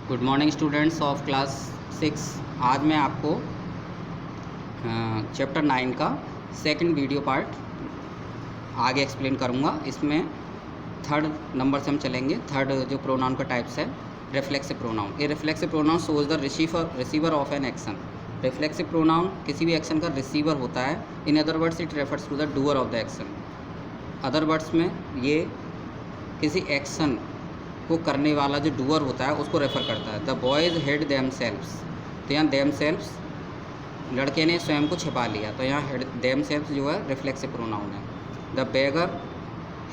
Good morning students of class 6। आज मैं आपको चैप्टर 9 का सेकंड वीडियो पार्ट आगे एक्सप्लेन करूंगा। इसमें थर्ड नंबर से हम चलेंगे। थर्ड जो प्रोनाउन का टाइप्स है रिफ्लेक्सिव प्रोनाउन। ये reflexive pronoun shows the receiver of an action. Reflexive pronoun किसी भी एक्शन का रिसीवर होता है। In other words it refers to the doer of the action. Other words में ये किसी एक्शन को करने वाला जो डूअर होता है उसको रेफ़र करता है। The boys head them selves, तो यहाँ देम सेल्व्स लड़के ने स्वयं को छिपा लिया, तो यहाँ हेड देम सेल्व्स जो है रिफ्लेक्सिव प्रोनाउन है। The beggar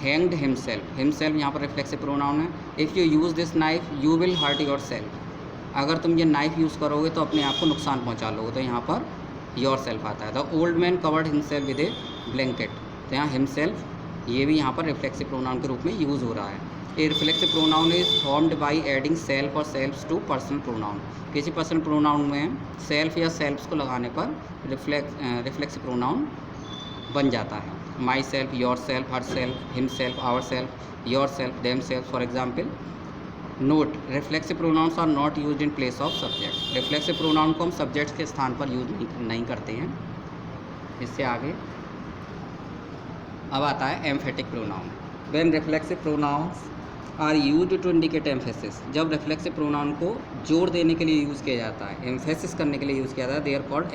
hanged himself, himself यहाँ पर रिफ्लेक्सिव प्रोनाउन है। If you use this knife you will hurt yourself, अगर तुम ये नाइफ यूज़ करोगे तो अपने आप को नुकसान पहुँचा लोगे, तो यहाँ पर योर सेल्फ आता है। The old man covered himself with A blanket, तो यहाँ हिमसेल्फ ये भी यहाँ पर रिफ्लेक्सिव प्रोनाउन के रूप में यूज़ हो रहा है। A reflexive pronoun is formed by adding self और सेल्फ्स टू पर्सनल प्रोनाउन। किसी पर्सनल प्रोनाउन में सेल्फ या सेल्फ्स को लगाने पर रिफ्लेक्सिव प्रोनाउन बन जाता है। Myself, yourself, herself, himself, ourself, yourself, themself. For example note, reflexive pronouns are not use in place of subject. Reflexive pronoun को हम subject के स्थान पर use नहीं करते हैं। इससे आगे अब आता है emphatic pronoun. When reflexive pronouns are use to indicate emphasis, जब रिफ्लेक्सिव प्रोनाउन को जोर देने के लिए यूज़ किया जाता है, एम्फेसिस करने के लिए यूज़ किया जाता है, they are called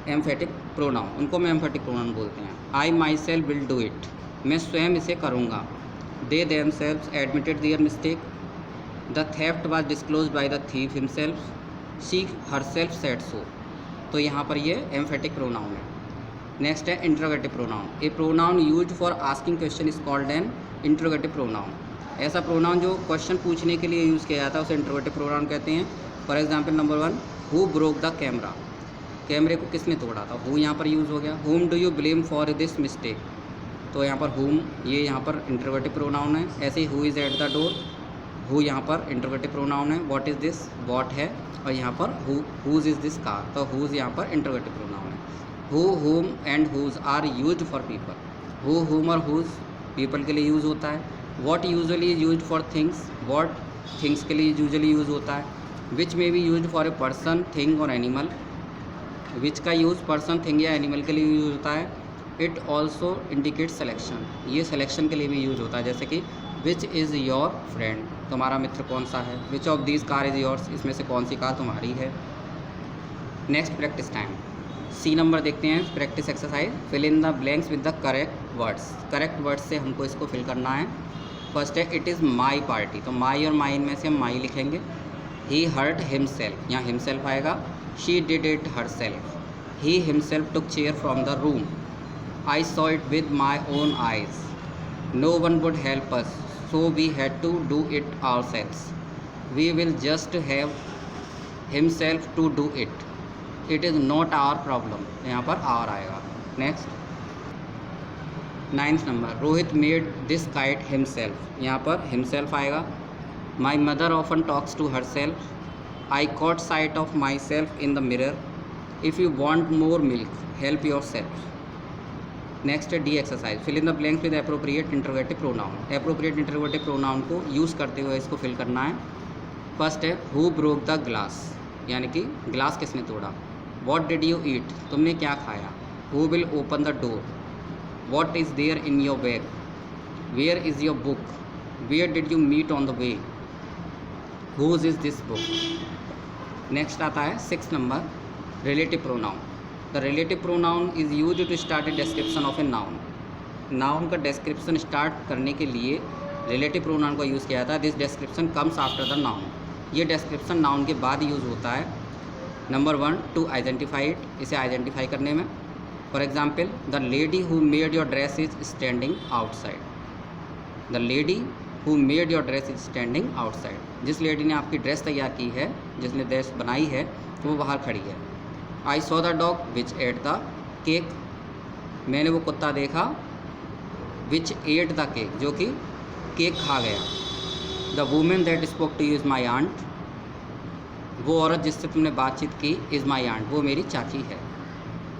emphatic pronoun. उनको हम एम्फेटिक प्रोनाउन बोलते हैं। I myself will do it, मैं स्वयं इसे करूँगा। They themselves admitted their mistake, the theft was disclosed by the thief himself, she herself said so. तो यहाँ पर ये एम्फेटिक प्रोनाउन है। नेक्स्ट है interrogative pronoun. A pronoun used for asking question is called an interrogative pronoun. ऐसा pronoun जो question पूछने के लिए यूज़ किया जाता है उसे इंट्रोगेटिव प्रोनाउन कहते हैं। For example number 1, who broke the camera, कैमरे को किसने तोड़ा था, हु यहाँ पर यूज़ हो गया। हुम do you blame for this mistake, तो यहाँ पर हुम ये यहाँ पर इंट्रोगेटिव प्रोनाउन है। ऐसे ही who is at the door, who यहाँ पर इंट्रोगेटिव प्रोनाउन है। व्हाट इज़ दिस, व्हाट है, और यहाँ पर हुज इज़ दिस कार, तो हुज यहाँ पर इंट्रोगेटिव प्रोनाउन है। Who, whom and whose are used for people. Who, whom और हुज पीपल के लिए यूज़ होता है। What usually is use for things, what things के लिए यूजली यूज़ होता है। विच में B use for a person, thing और एनिमल, विच का यूज़ पर्सन, थिंग या एनिमल के लिए यूज होता है। इट ऑल्सो इंडिकेट सेलेक्शन, ये सिलेक्शन के लिए भी यूज होता है। जैसे कि विच इज़ योर फ्रेंड, तुम्हारा मित्र कौन सा है। Which of these car is yours, इसमें से कौन सी कार तुम्हारी है। Next practice time, C number देखते हैं। Practice exercise, fill in the blanks with the correct words. Correct words से हमको इसको फिल करना है। फर्स्ट है इट इज़ माई पार्टी, तो माई और माइन में से हम माई लिखेंगे। ही हर्ट हिमसेल्फ, यहाँ हिमसेल्फ आएगा। She did it herself, he himself took chair from the room. I saw it with my own eyes, no one would help us so we had to do it ourselves, we will just have himself to do it, it is not our problem, यहाँ पर our आएगा। Next 9th number, Rohit made this kite himself, यहाँ पर himself आएगा। My mother often talks to herself, I caught sight of myself in the mirror, if you want more milk help yourself. Next है D exercise, fill in the blanks with appropriate interrogative pronoun. Appropriate interrogative pronoun को use करते हुए इसको fill करना है। First है who broke the glass, यानी कि ग्लास किसने तोड़ा। वॉट डिड यू ईट, तुमने क्या खाया। Who will open the door, what is there in your bag, where is your book, where did you meet on the way, whose is this book. Next आता है 6th number, relative pronoun. The relative pronoun is used to start a description of a noun. Noun का description start करने के लिए relative pronoun का use किया जाता है। This description comes after the noun, ये डिस्क्रिप्शन नाउन के बाद यूज़ होता है। नंबर 1, टू आइडेंटिफाई इट, इसे आइडेंटिफाई करने में। For example the lady who made your dress is standing outside, the lady who made your dress is standing outside, जिस lady ने आपकी ड्रेस तैयार की है, जिसने ड्रेस बनाई है, तो वो बाहर खड़ी है। I saw the dog which at the cake, मैंने वो कुत्ता देखा विच एट द केक, जो कि केक खा गया। The women that spoke to you is my aunt, वो औरत जिससे तुमने बातचीत की इज़ माई आंट, वो मेरी चाची है।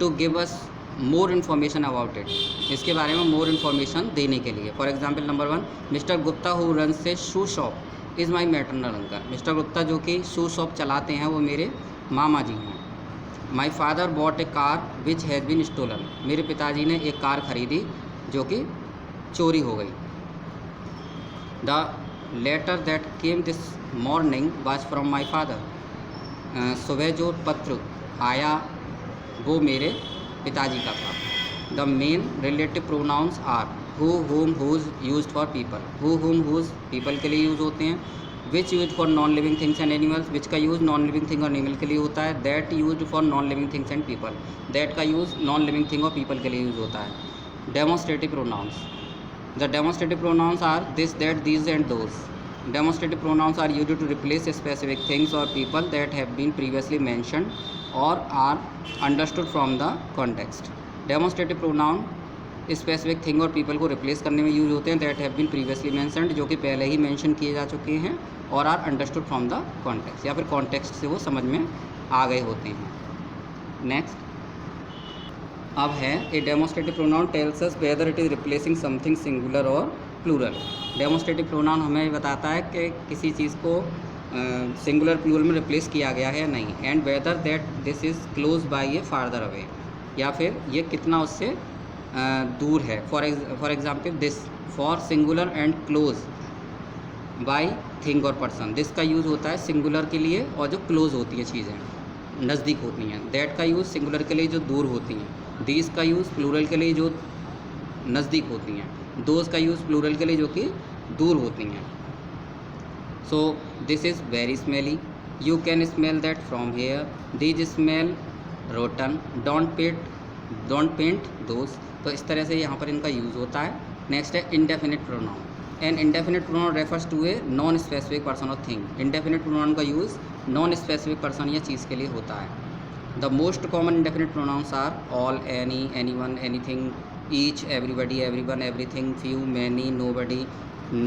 To give us more information about it, इसके बारे में मोर इन्फॉर्मेशन देने के लिए। For example number 1, mister Gupta who runs a shoe shop is my maternal uncle. Mister Gupta जो कि शू शॉप चलाते हैं वो मेरे मामा जी हैं। My father bought a car which has been stolen. मेरे पिताजी ने एक कार खरीदी जो कि चोरी हो गई। The letter that came this morning was from my father. सुबह जो पत्र आया वो मेरे पिताजी का था। The main relative pronouns are who, whom, whose used for people. Who, whom, whose people के लिए यूज़ होते हैं। Which use for non living things and animals. Which का यूज़ नॉन लिविंग थिंग और एनिमल के लिए होता है। That use for non living things and people. That का यूज़ नॉन लिविंग थिंग और पीपल के लिए यूज़ होता है। Demonstrative pronouns. The demonstrative pronouns are this, that, these and those. Demonstrative pronouns are used to replace specific things or people that have been previously mentioned or are understood from the context. Demonstrative pronoun specific thing और people को replace करने में use होते हैं that have been previously mentioned, जो कि पहले ही mention किए जा चुके हैं, और are understood from the context, या फिर कॉन्टेक्स्ट से वो समझ में आ गए होते हैं। नेक्स्ट अब है a demonstrative pronoun tells us whether it is replacing something singular और प्लूरल। डेमोस्ट्रेटिव प्रोनाउन हमें बताता है कि किसी चीज़ को सिंगुलर प्लूरल में रिप्लेस किया गया है या नहीं, and whether that this is close by A farther away, या फिर ये कितना उससे दूर है। For example this for singular and close by thing और पर्सन। दिस का यूज़ होता है सिंगुलर के लिए और जो क्लोज होती है चीज़ें नज़दीक होती हैं। दैट का यूज़ सिंगुलर के लिए जो दूर होती हैं। दीज का यूज़ प्लूरल के लिए जो नज़दीक होती हैं। दोज का यूज़ प्लूरल के लिए जो कि दूर होती हैं। So this is very smelly, you can smell that from here, these smell rotten, don't paint those. तो इस तरह से यहाँ पर इनका यूज़ होता है। नेक्स्ट है indefinite pronoun. An indefinite pronoun refers to a non specific person और थिंग। इंडेफिनिट प्रोनाउन का यूज़ नॉन स्पेसिफिक पर्सन या चीज़ के लिए होता है। The most common indefinite pronouns are all, any, anyone, anything, each, everybody, everyone, everything, few, many, nobody,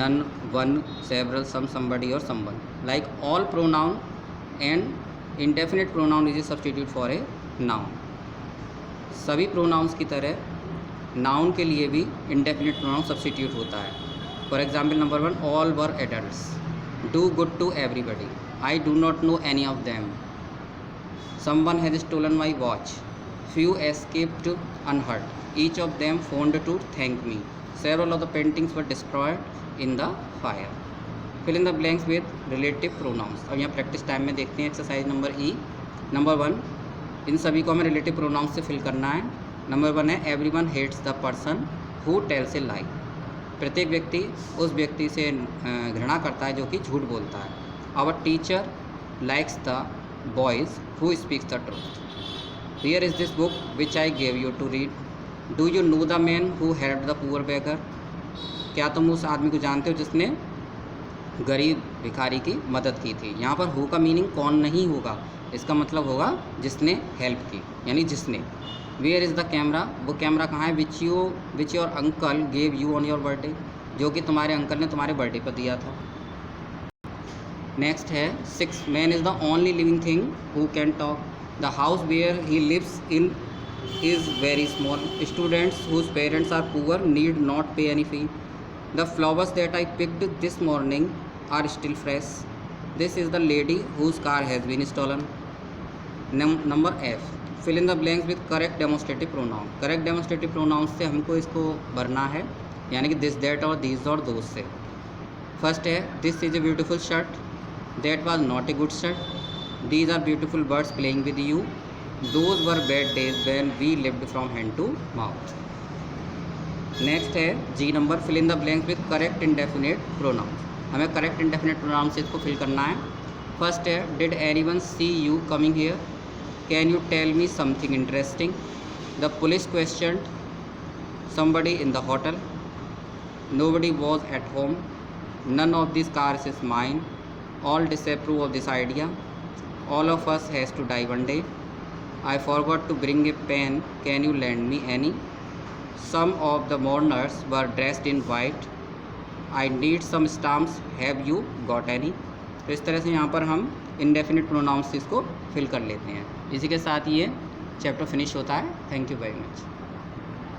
none, one, several, some, somebody or someone. Like all pronoun and indefinite pronoun is a substitute for a noun. सभी pronouns की तरह noun के लिए भी indefinite pronoun substitute होता है। For example, number 1, all were adults. Do good to everybody. I do not know any of them. Someone has stolen my watch. Few escaped unhurt. Each of them phoned to thank me. Several of the paintings were destroyed in the fire. Fill in the blanks with relative pronouns. अब यहाँ practice time में देखते हैं exercise number ई। Number 1, इन सभी को हमें relative pronouns से fill करना है। नंबर 1 है everyone hates the person who tells a lie. प्रत्येक व्यक्ति उस व्यक्ति से घृणा करता है जो कि झूठ बोलता है। Our teacher likes the boys who speaks the truth. Here is this book which I gave you to read. Do you know the man who helped the poor beggar? क्या तुम उस आदमी को जानते हो जिसने गरीब भिखारी की मदद की थी। यहाँ पर हु का मीनिंग कौन नहीं होगा, इसका मतलब होगा जिसने हेल्प की, यानी जिसने। वेयर इज़ द कैमरा, वो कैमरा कहाँ है। Which your uncle gave you on your birthday, जो कि तुम्हारे अंकल ने तुम्हारे बर्थडे पर दिया था। नेक्स्ट है 6, man is the only living thing who can talk. The house where he lives in is very small. Students whose parents are poor need not pay any fee. The flowers that I picked this morning are still fresh. This is the lady whose car has been stolen. Number F, fill in the blanks with correct demonstrative pronoun. Correct demonstrative pronoun से हमको इसको भरना है, यानी कि this, that और these और those से। फर्स्ट है this is a beautiful shirt, that was not a good shirt. These are beautiful birds playing with you. Those were bad days when we lived from hand to mouth. Next है G number, fill in the blanks with correct indefinite pronouns. हमें correct indefinite pronouns से इसको fill करना है। First है did anyone see you coming here? Can you tell me something interesting? The police questioned somebody in the hotel. Nobody was at home. None of these cars is mine. All disapprove of this idea. All of us has to die one day. I forgot to bring a pen. Can you lend me any? Some of the mourners were dressed in white. I need some stamps. Have you got any? तो इस तरह से यहाँ पर हम indefinite pronouns इसको fill कर लेते हैं। इसी के साथ ये चैप्टर फिनिश होता है। Thank you very much.